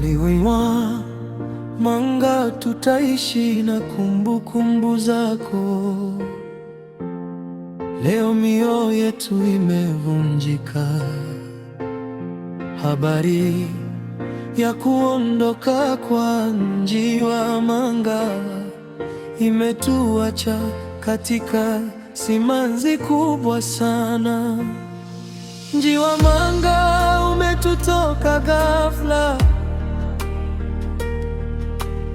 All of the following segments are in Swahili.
Njiwa Manga, tutaishi na kumbukumbu zako. Leo mioyo yetu imevunjika, habari ya kuondoka kwa Njiwa Manga imetuacha katika simanzi kubwa sana. Njiwa Manga, umetutoka ghafla,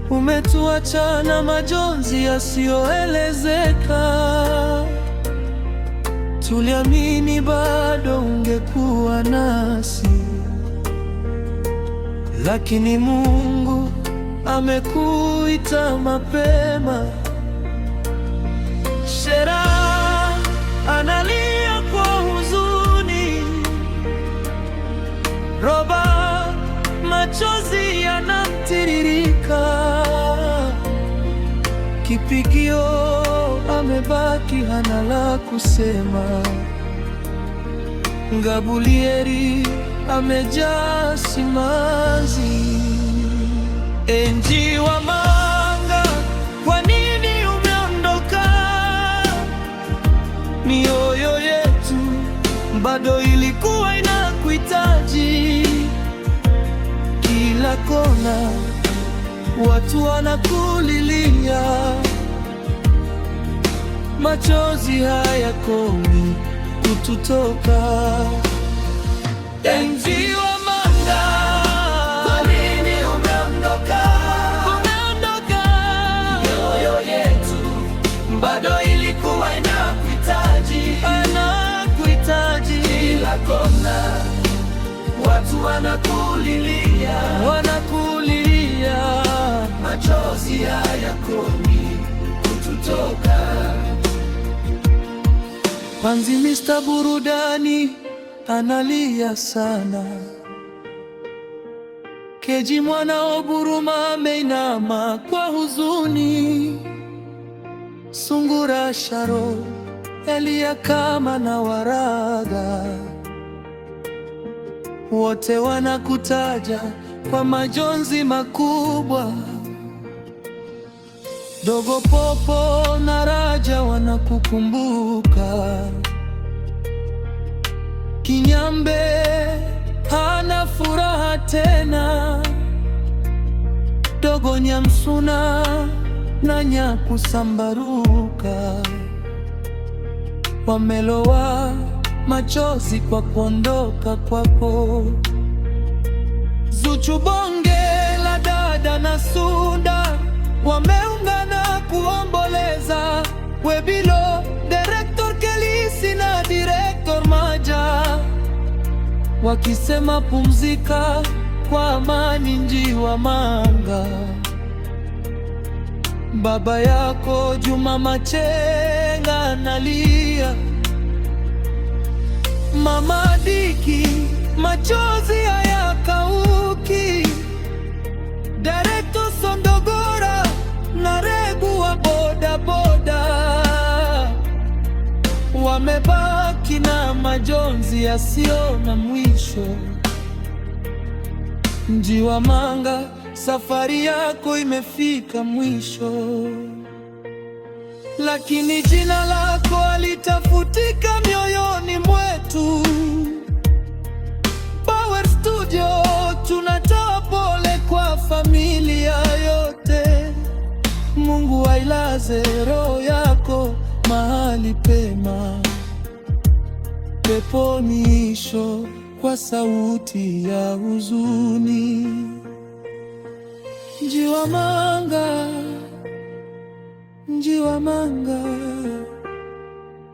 umetuacha na majonzi yasiyoelezeka. Tuliamini bado ungekuwa nasi, lakini Mungu amekuita mapema. Shera analia kwa huzuni, Roba machozi yanamtiririka. Kipigio amebaki hana la kusema. Gabulieri amejaa simanzi. Njiwa Manga, kwa nini umeondoka? Mioyo yetu bado ilikuwa inakuhitaji. Kila kona watu wanakulilia, machozi hayakomi kututoka. Njiwa Manga, kwa nini umeondoka? Umeondoka, mioyo yetu bado ilikuwa inakuhitaji. Kila kona watu wanakulilia, machozi hayakomi kututoka. Panzi Mr. Burudani analia sana. Keji mwana wa Buruma ameinama kwa huzuni. Sungura Sharo, Elia Kama na Waraga, wote wanakutaja kwa majonzi makubwa. Dogo Popo na Raja wanakukumbuka. Kinyambe hana furaha tena. Dogo Nyamsuna na Nyakusambaruka wamelowa machozi kwa kuondoka kwako. Zuchu, Bonge la Dada na Sunda wameungana kuomboleza. Webilo, Director Kelisi na Director Maja wakisema pumzika kwa amani Njiwa Manga. Baba yako Juma Machenga analia. Mama Diki, machozi hayakauki. Director Sondogora na Regu wa boda boda wamebaki na majonzi yasiyo na mwisho. Njiwa Manga, safari yako imefika mwisho, lakini jina lako halitafutika mioyoni mwetu. Power Studio tunatoa pole kwa familia yote. Mungu ailaze roho yako mahali pema peponi. Kwa sauti ya huzuni, Njiwa Manga, Njiwa Manga,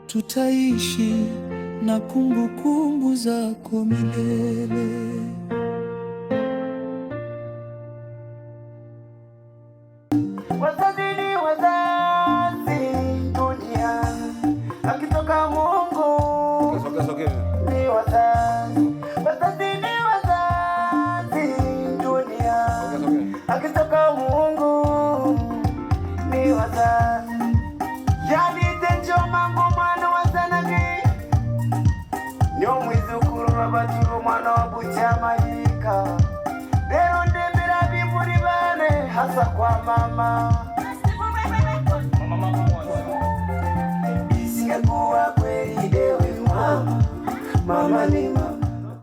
tutaishi na kumbukumbu zako milele. Wazazi ni wazazi duniani, akitoka Mungu ni wazazi. Wazazi ni wazazi duniani, akitoka Mungu ni wazazi. Yani tenjo mambo mwana wazanagi nyo mwizukuru wabajuru mwana wabucha majika. Lero ndebe hasa kwa mama. Isingekuwa kweli ewe mama, mama ni